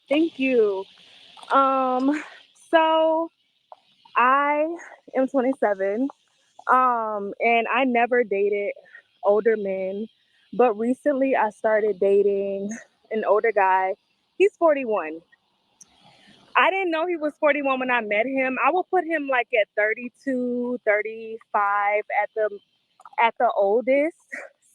Thank you. So I am 27. And I never dated older men, but recently I started dating an older guy. He's 41. I didn't know he was 41 when I met him. I would put him like at 32, 35 at the oldest.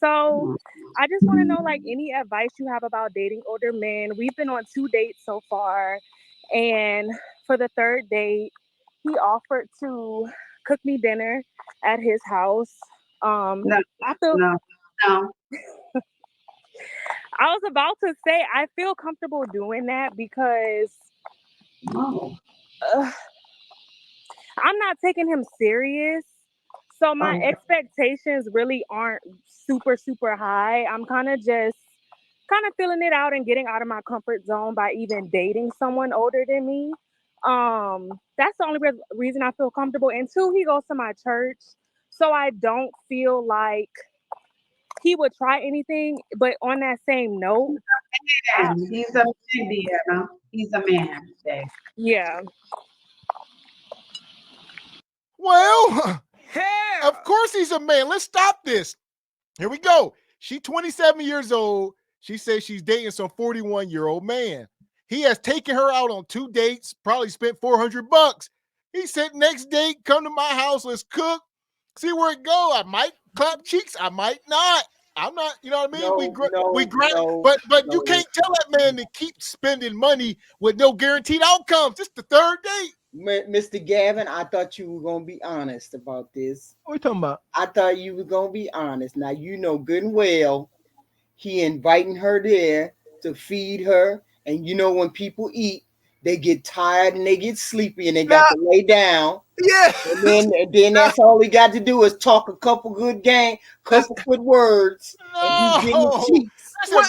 So I just want to know like any advice you have about dating older men. We've been on two dates so far, and for the third date, he offered to cook me dinner at his house. Um, No, I feel no, no. I was about to say I feel comfortable doing that because No. uh, I'm not taking him serious. So my Oh, expectations really aren't super high. I'm kind of feeling it out and getting out of my comfort zone by even dating someone older than me. That's the only reason I feel comfortable. And two, he goes to my church, so I don't feel like he would try anything. But on that same note, I, and he's a man, Deanna. He's a man, Dave. yeah, Well, of Hell, course he's a man. Let's stop this. Here we go. She 27 years old. She says she's dating some 41-year-old man. He has taken her out on two dates, probably spent $400. He said, next date, come to my house, let's cook, see where it go. I might clap cheeks, I might not. I'm not, you know what I mean? We grant, but you no. can't tell that man to keep spending money with no guaranteed outcomes. This the third date. Mr. Gavin, I thought you were gonna be honest about this. What are we talking about? I thought you were gonna be honest. Now you know good and well he inviting her there to feed her, and you know when people eat, they get tired and they get sleepy and they got to lay down. Yeah. And then that's all he got to do is talk a couple good game, couple good words, and he's getting No. cheeks. Listen,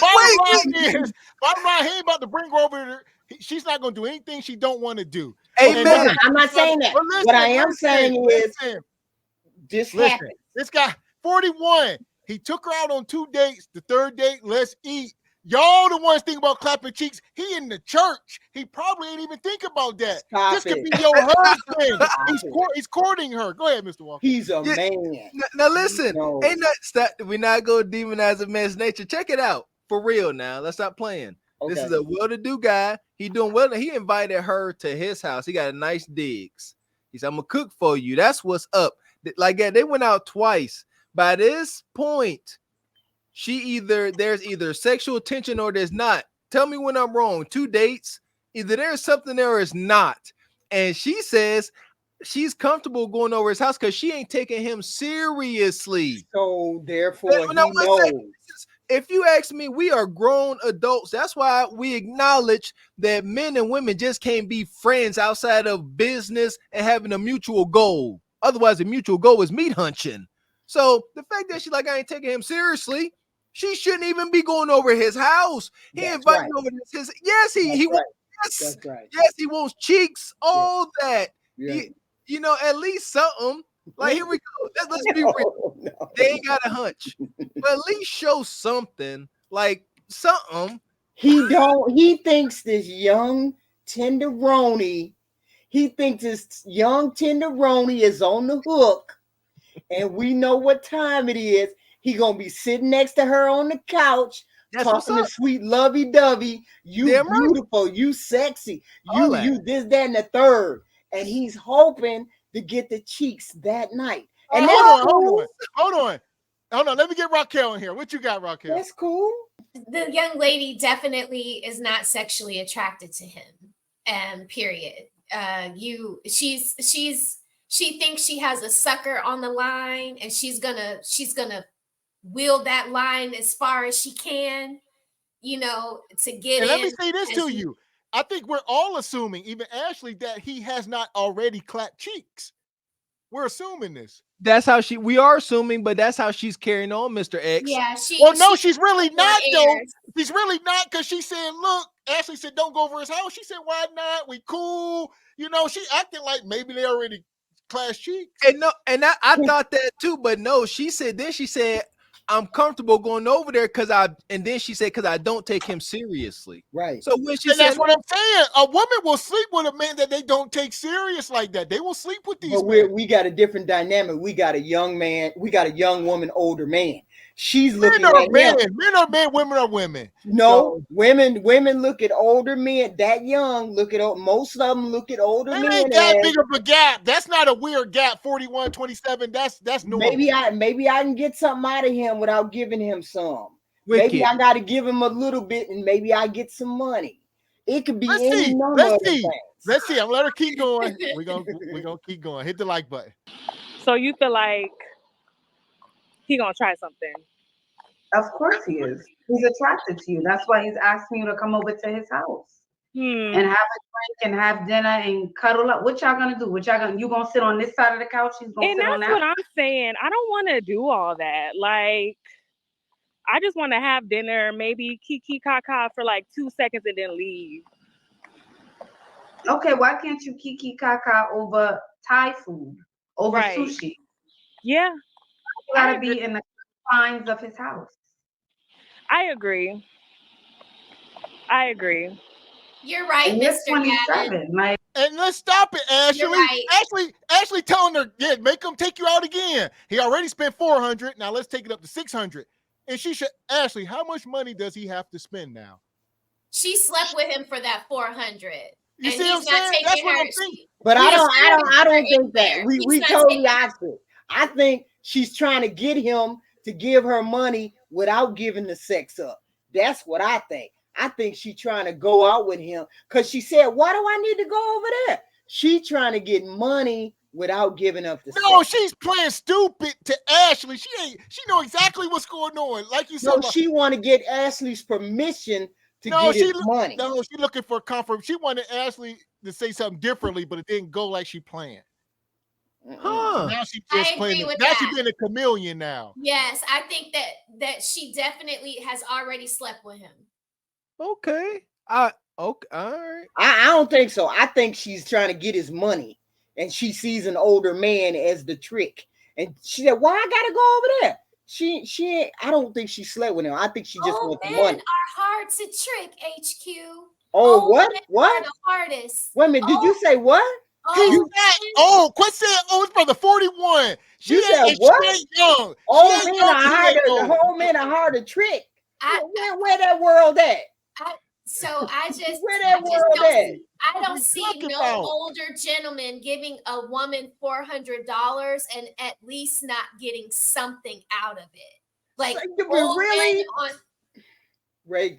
bottom line, he ain't about to bring her over there. She's not going to do anything she don't want to do. Amen. I'm not saying that. Listen, What I am saying is this listen, happened. this guy, 41, he took her out on two dates. The third date, let's eat. Y'all the ones thinking about clapping cheeks. He in the church. He probably ain't even think about that. Stop this could it. be your husband. He's courting her. Go ahead, Mr. Walker. He's a man. Now listen, No. ain't that we not gonna demonize a man's nature. Check it out for real. Now let's stop playing. Okay. This is a well-to-do guy. He doing well. He invited her to his house. He got a nice digs. He said, "I'm gonna cook for you." That's what's up. Like that, they went out twice. By this point, there's either sexual tension or there's not. Tell me when I'm wrong. Two dates, either there's something there or it's not. And she says she's comfortable going over his house because she ain't taking him seriously. So therefore, he Now, knows. if you ask me, we are grown adults. That's why we acknowledge that men and women just can't be friends outside of business and having a mutual goal. Otherwise, the mutual goal is meat hunting. So the fact that she's like, I ain't taking him seriously, she shouldn't even be going over his house. He invited me over to his. Yes, he right. Yes, That's right. yes, he wants cheeks, all that. Yeah. You know, at least something. Like, here we go. Let's be real. No. They ain't got a hunch, but at least show something, like something. He thinks this young tenderoni, is on the hook, and we know what time it is. He gonna be sitting next to her on the couch, talking to sweet lovey-dovey. You Damn beautiful, you sexy, All that. you this, that, and the third. And he's hoping to get the cheeks that night. And hold on. Let me get Raquel in here. What you got, Raquel? That's cool. The young lady definitely is not sexually attracted to him. Period. She thinks she has a sucker on the line, and she's gonna wheel that line as far as she can, to get in. Let me say this to you. I think we're all assuming, even Ashley, that he has not already clapped cheeks. We're assuming this. That's how we are assuming, but that's how she's carrying on, Mr. X. Yeah, she's really not, though. She's really not, because she's saying, look, Ashley said, don't go over his house. She said, why not? We cool. She acted like maybe they already class cheeks. And I thought that too, but no, she said, I'm comfortable going over there and then she said, because I don't take him seriously. Right. So when she And said, that's what I'm saying. A woman will sleep with a man that they don't take serious like that. They will sleep with these But men. we got a different dynamic. We got a young man. We got a young woman, older man. She's Men looking are at men. him. Men are men. Women are women. No, So, women look at older men that young. Most of them look at older it men ain't that as big of a gap. That's not a weird gap. 41, 27. That's normal. maybe I can get something out of him without giving him some. Wicked. Maybe I got to give him a little bit, and maybe I get some money. It could be Let's any see. number Let's of see. things. Let's see. I'm gonna let her keep going. We're gonna keep going. Hit the like button. So you feel like he gonna try something? Of course he is. He's attracted to you. That's why he's asking you to come over to his house and have a drink and have dinner and cuddle up. What y'all gonna do? You gonna sit on this side of the couch? He's gonna And sit on that's that. what I'm saying. I don't want to do all that. Like, I just want to have dinner, maybe kiki kaka for like 2 seconds and then leave. Okay, why can't you kiki kaka over Thai food, over Right. sushi? Yeah, You gotta be in the confines of his house. I agree. You're right, And you're Mr. Gavin. 27. Like, And let's stop it, Ashley. You're right. Ashley telling her, yeah, make him take you out again. He already spent 400. Now let's take it up to 600. And she should, Ashley, how much money does he have to spend now? She slept with him for that 400. You And see what I'm he's not saying? That's taking what her. I'm thinking. But He's I not don't taking think that. her We anywhere. He's not totally taking her. opposite. I think she's trying to get him to give her money without giving the sex up. That's what I think. I think she's trying to go out with him because she said, "Why do I need to go over there?" She trying to get money without giving up the No, sex. she's playing stupid to Ashley. She know exactly what's going on. Like you said, No, she want to get Ashley's permission to no, get his money. No, she looking for comfort. She wanted Ashley to say something differently, but it didn't go like she planned. huh? Now she I just agree playing. with Now that. she being a chameleon now. Yes, I think that she definitely has already slept with him. Okay. Okay. All right. I don't think so. I think she's trying to get his money, and she sees an older man as the trick. And she said, "Why I gotta go over there?" She I don't think she slept with him. I think she just Old wants the men money. are hard to trick, HQ. Oh, Old what? men What? are the hardest. Wait a minute. Did you say what? He's Old not men- old. Quit saying old. It's brother 41. She You said ain't what? She ain't young. Old She ain't men young. are He hard. ain't The old. whole men are hard to trick. I- Where that world at? So I just, Where I that just world don't at? see, I What don't you see talking no about? older gentleman giving a woman $400 and at least not getting something out of it. Like But old really? men on.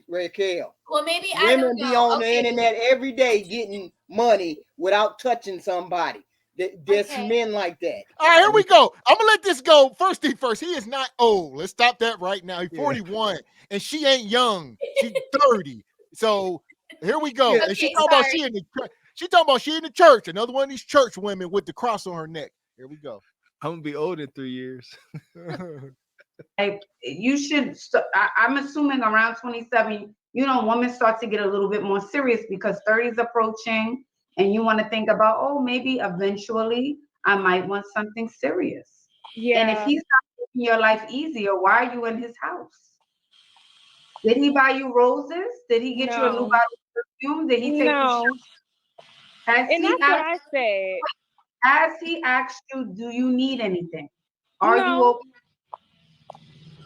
Raquel. Well, maybe I Women don't be know. on the internet every day getting money without touching somebody. There's Okay. men like that. All right, here we go. I'm gonna let this go. First thing first, he is not old. Let's stop that right now. He's 41, and she ain't young. She's 30. So here we go. Yeah. And she Okay, talking about sorry. she talking about she in the church. Another one of these church women with the cross on her neck. Here we go. I'm gonna be old in 3 years. like you should. I'm assuming around 27. Women start to get a little bit more serious because 30 is approaching, and you want to think about, oh, maybe eventually I might want something serious. Yeah. And if he's not making your life easier, why are you in his house? Did he buy you roses? Did he get you a new No. bottle of perfume? Did he take you No. shopping? Has And he that's what asked, I said. has he asked you, do you need anything? Are you No. okay?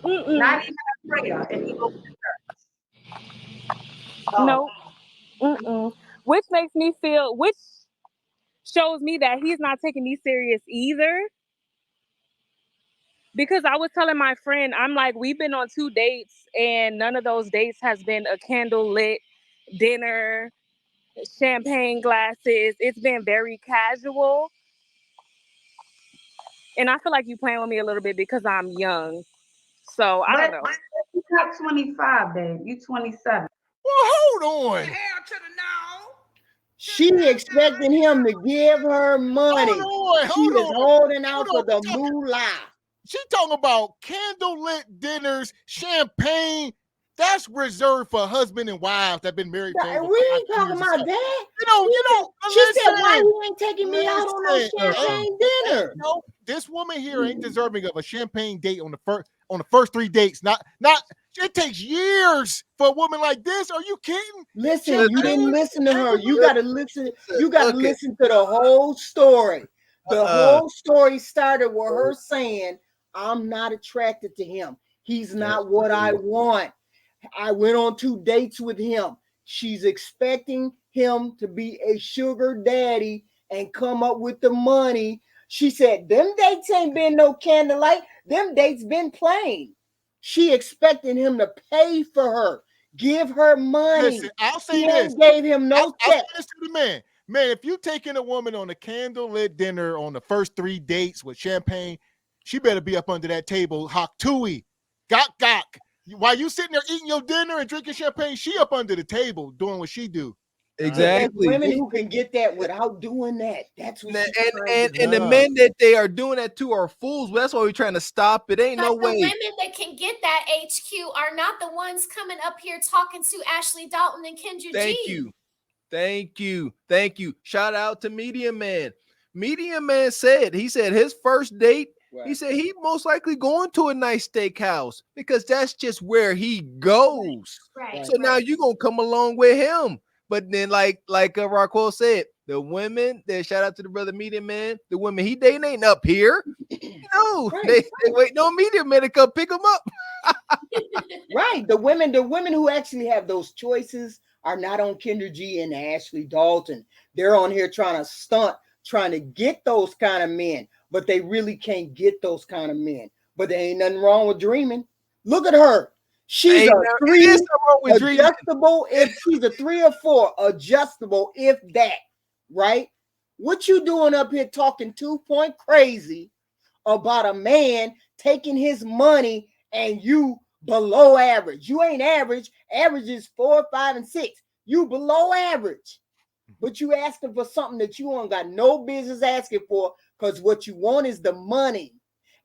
Mm-mm. Not even a prayer, and he goes to church. No. Mm-mm. Which shows me that he's not taking me serious either. Because I was telling my friend, I'm like, we've been on 2 dates and none of those dates has been a candlelit dinner, champagne glasses. It's been very casual. And I feel like you playing with me a little bit because I'm young. So I don't know. You're not 25, babe. You're 27. Well, hold on. She expecting him to give her money. She is holding out for the moolah. She talking about candlelit dinners, champagne. That's reserved for husband and wives that been married for over We 5 ain't talking years about and that. stuff. She said, "Why you ain't taking me out on no Listen, champagne dinner?" No, this woman here ain't deserving of a champagne date on the first. on the first 3 dates. Not it takes years for a woman like this. Are you kidding? Listen, you didn't listen to her. You got to listen. You got to Look it. listen to the whole story. The Uh-uh. whole story started with her saying, "I'm not attracted to him. He's not what I want. I went on 2 dates with him." She's expecting him to be a sugar daddy and come up with the money. She said, "Them dates ain't been no candlelight. Them dates been plain." She expecting him to pay for her, give her money. Listen, I'll say He this. ain't gave him no I'll say check. this to the man. Man, if you taking a woman on a candlelit dinner on the first 3 dates with champagne, she better be up under that table, hawk tui, gok. While you sitting there eating your dinner and drinking champagne, she up under the table doing what she do. Exactly. There's women who can get that without doing that. That's what she's trying to do. And the men that they are doing that to are fools. That's why we're trying to stop it. Ain't But no the way. women that can get that HQ are not the ones coming up here talking to Ashley Dalton and Kendra Thank G. you. Thank you. Thank you. Shout out to Media Man. Media Man said, he said his first date, he said he most likely going to a nice steakhouse because that's just where he goes. Right. So now you're gonna come along with him. But then, like Rockwell said, the women, that shout out to the brother Media Man, the women he dating ain't up here. No, they waiting on Media Man to come pick them up. Right. The women who actually have those choices are not on Kendra G and Ashley Dalton. They're on here trying to stunt, trying to get those kind of men, but they really can't get those kind of men. But there ain't nothing wrong with dreaming. Look at her. She's a 3 adjustable. If she's a 3 or 4 adjustable, if that, right? What you doing up here talking 2-point crazy about a man taking his money and you below average? You ain't average. Average is 4, 5, and 6. You below average. But you asking for something that you ain't got no business asking for, because what you want is the money.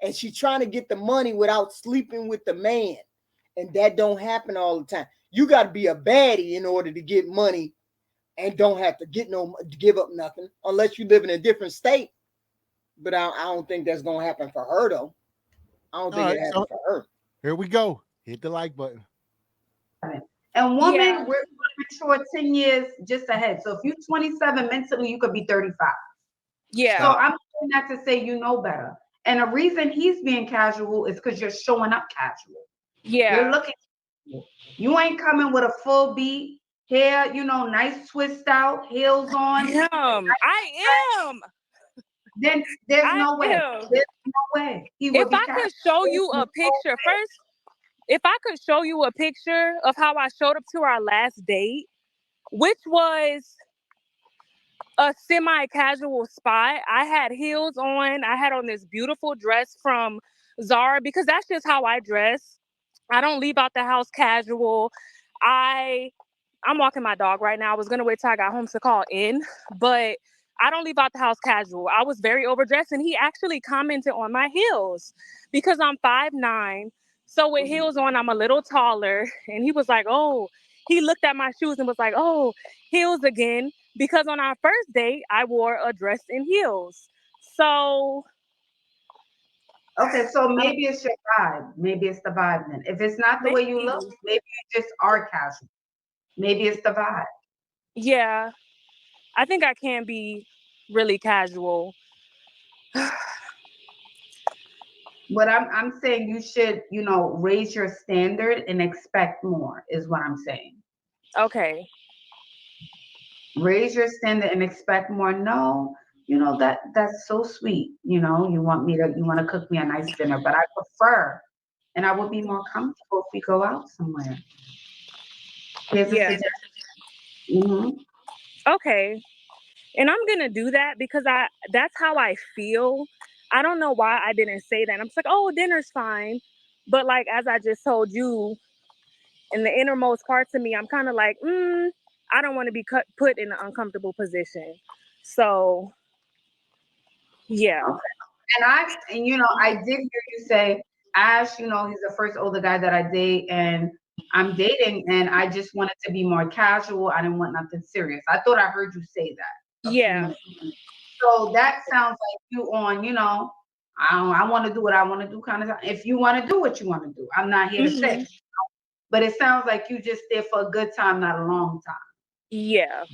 And she's trying to get the money without sleeping with the man. And that don't happen all the time. You got to be a baddie in order to get money and don't have to give up nothing unless you live in a different state. But I don't think that's going to happen for her, though. I don't think it happens for her. Here we go. Hit the like button. And women, we're mature 10 years just ahead. So if you're 27 mentally, you could be 35. Yeah. So I'm saying that to say you know better. And the reason he's being casual is because you're showing up casual. Yeah. You're looking. You ain't coming with a full beat, hair, nice twist out, heels on. I am. Then there's no way. There's no way. If I could show you a picture first, if I could show you a picture of how I showed up to our last date, which was a semi-casual spot. I had heels on. I had on this beautiful dress from Zara because that's just how I dress. I don't leave out the house casual. I'm walking my dog right now. I was going to wait till I got home to call in, but I don't leave out the house casual. I was very overdressed, and he actually commented on my heels because I'm 5'9". So with heels on, I'm a little taller. And he was like, oh, he looked at my shoes and was like, oh, heels again. Because on our first date, I wore a dress and heels. So. Okay, so maybe it's your vibe. Maybe it's the vibe then. If it's not the way you look, maybe you just are casual. Maybe it's the vibe. Yeah, I think I can be really casual. But I'm saying you should, raise your standard and expect more is what I'm saying. Okay. Raise your standard and expect more. No, that's so sweet. You want to cook me a nice dinner, but I prefer, and I would be more comfortable if we go out somewhere. Here's a suggestion. Mm-hmm. Okay. And I'm going to do that because that's how I feel. I don't know why I didn't say that. I'm just like, oh, dinner's fine. But like, as I just told you, in the innermost parts of me, I'm kind of like, I don't want to be put in an uncomfortable position. So, yeah. Okay. And I did hear you say, Ash, he's the first older guy that I date and I'm dating, and I just wanted to be more casual. I didn't want nothing serious. I thought I heard you say that. Yeah. So that sounds like you on, I want to do what I want to do kind of time. If you want to do what you want to do, I'm not here to say. But it sounds like you just there for a good time, not a long time. Yeah.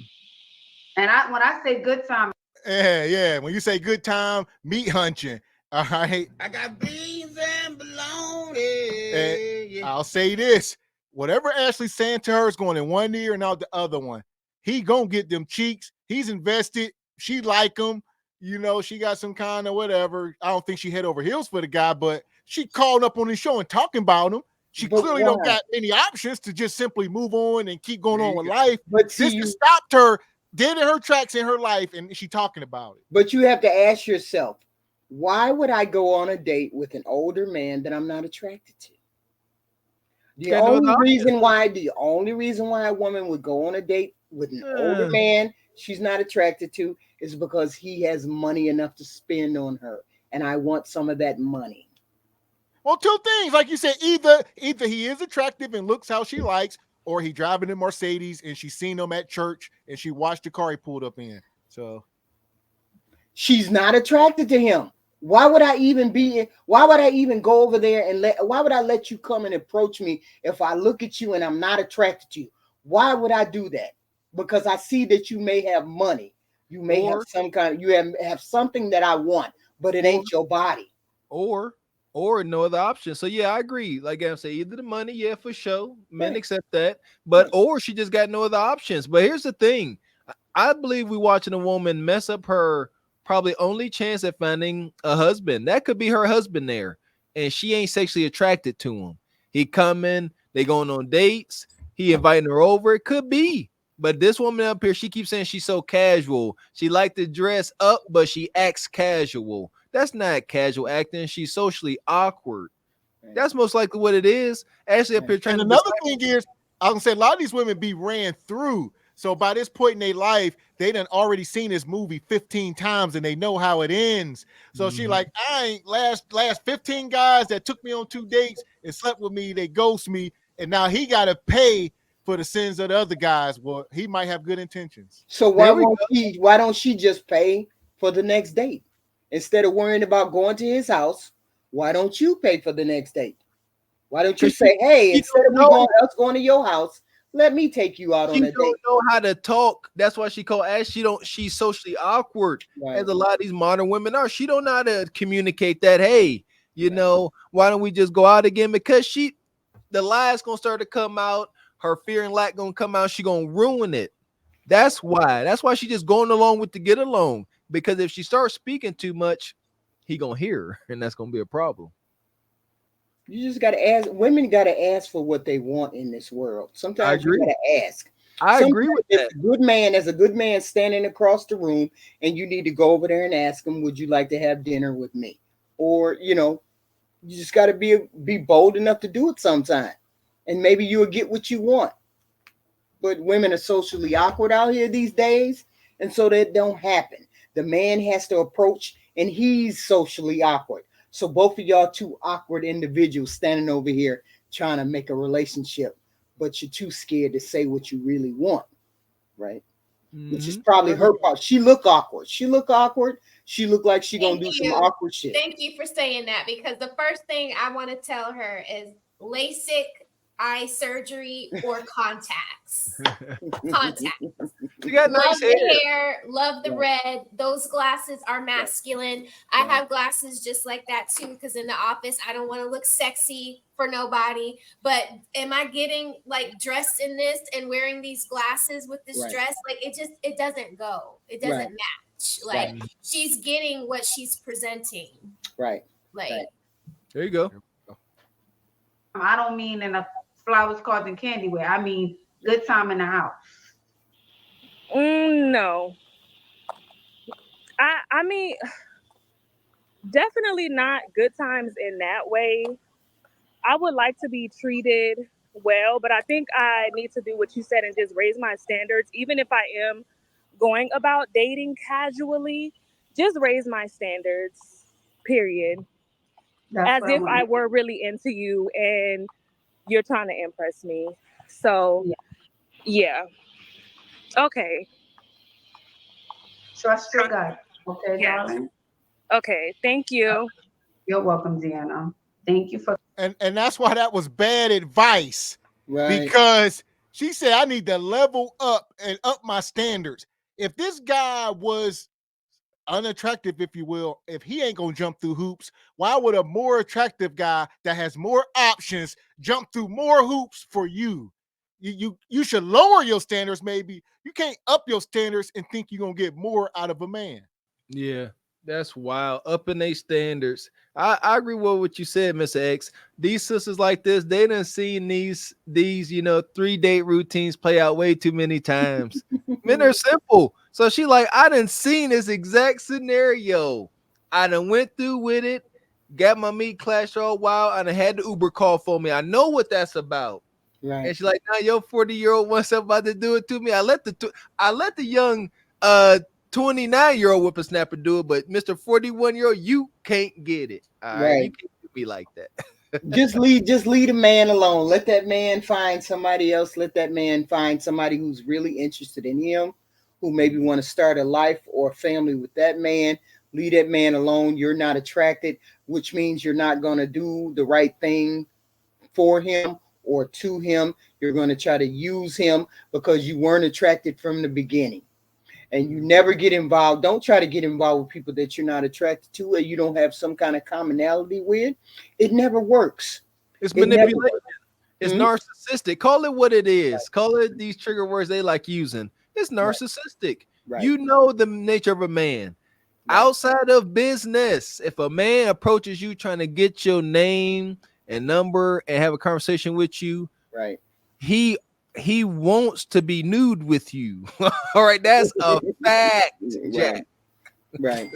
And when I say good time, yeah. When you say good time, meat hunching. All right. I got beans and bologna. I'll say this: whatever Ashley's saying to her is going in one ear and out the other one. He gonna get them cheeks. He's invested. She like him. You know, she got some kind of whatever. I don't think she head over heels for the guy, but she called up on his show and talking about him. She clearly don't got any options to just simply move on and keep going on with life. But this stopped her dead in her tracks in her life, and she talking about it. But you have to ask yourself, why would I go on a date with an older man that I'm not attracted to? The only reason why a woman would go on a date with an older man she's not attracted to is because he has money enough to spend on her, and I want some of that money. Well, two things, like you said, either he is attractive and looks how she likes, or he driving a Mercedes and she's seen him at church and she watched the car he pulled up in. So she's not attracted to him. Why would I even go over there and why would I let you come and approach me if I look at you and I'm not attracted to you? Why would I do that? Because I see that you may have money. You may have some kind of, have something that I want, but it ain't your body. Or no other option. So yeah, I agree. Like I say, either the money, yeah, for sure. Men accept that. But or she just got no other options. But here's the thing. I believe we watching a woman mess up her probably only chance at finding a husband. That could be her husband there, and she ain't sexually attracted to him. He coming, they going on dates, he inviting her over. It could be. But this woman up here, she keeps saying she's so casual. She like to dress up, but she acts casual. That's not casual acting. She's socially awkward. That's most likely what it is. Ashley up here trying and to. Another thing is, I was gonna say a lot of these women be ran through. So by this point in their life, they done already seen this movie 15 times and they know how it ends. So she like, I ain't last 15 guys that took me on 2 dates and slept with me, they ghost me, and now he gotta pay for the sins of the other guys. Well, he might have good intentions. So why don't she just pay for the next date? Instead of worrying about going to his house, why don't you pay for the next date? Why don't you say, hey, instead of us going to your house, let me take you out on a date. She don't know how to talk. That's why she called Ash. She's socially awkward, as a lot of these modern women are. She don't know how to communicate that. Hey, why don't we just go out again? Because the lies gonna start to come out. Her fear and lack gonna come out. She gonna ruin it. That's why. That's why she just going along with the get along. Because if she starts speaking too much, he gonna hear her, and that's gonna be a problem. You just gotta ask. Women gotta ask for what they want in this world. Sometimes you gotta ask. I agree with that. There's a good man standing across the room, and you need to go over there and ask him, "Would you like to have dinner with me?" Or you just gotta be bold enough to do it sometime, and maybe you'll get what you want. But women are socially awkward out here these days, and so that don't happen. The man has to approach, and he's socially awkward. So both of y'all two awkward individuals standing over here trying to make a relationship, but you're too scared to say what you really want, right? Which is probably her part. She look awkward. She look like she gonna do some awkward shit. Thank you for saying that, because the first thing I want to tell her is LASIK eye surgery or contacts. You got nice hair, love the red. Those glasses are masculine. I have glasses just like that too, because in the office I don't want to look sexy for nobody. But am I getting like dressed in this and wearing these glasses with this dress? Like it doesn't go. It doesn't match. Like she's getting what she's presenting. Right. Like there you go. I don't mean in a flowers, cards, and candy way. I mean good time in the house. No. I mean, definitely not good times in that way. I would like to be treated well, but I think I need to do what you said and just raise my standards. Even if I am going about dating casually, just raise my standards, period. As if I were really into you and you're trying to impress me. So, yeah. Okay. Trust your gut. Okay, darling? Okay. Thank you. You're welcome, Deanna. Thank you for. And that's why that was bad advice. Right. Because she said I need to level up and up my standards. If this guy was unattractive, if you will, if he ain't gonna jump through hoops, why would a more attractive guy that has more options jump through more hoops for you? You should lower your standards. Maybe you can't up your standards and think you're gonna get more out of a man. Yeah, that's wild. Upping their standards. I agree with what you said, Mr. X. These sisters like this, they done seen these 3-date routines play out way too many times. Men are simple. So she like, I done seen this exact scenario. I done went through with it, got my meat clash all wild, and I had the Uber call for me. I know what that's about. Right. And she's like, now your 40-year-old wants somebody to do it to me. I let the young 29-year-old whippersnapper do it, but Mr. 41-year-old, you can't get it. All right. You can't be like that. just leave a man alone. Let that man find somebody else. Let that man find somebody who's really interested in him, who maybe want to start a life or a family with that man. Leave that man alone. You're not attracted, which means you're not going to do the right thing for him or to him. You're going to try to use him because you weren't attracted from the beginning. And you never get involved. Don't try to get involved with people that you're not attracted to or you don't have some kind of commonality with. It never works. It's manipulation. It's narcissistic. Call it what it is. Right. Call it these trigger words they like using. It's narcissistic. Right. You know the nature of a man. Right. Outside of business, if a man approaches you trying to get your name and number and have a conversation with you, right? He wants to be nude with you. All right, that's a fact, Jack. Right.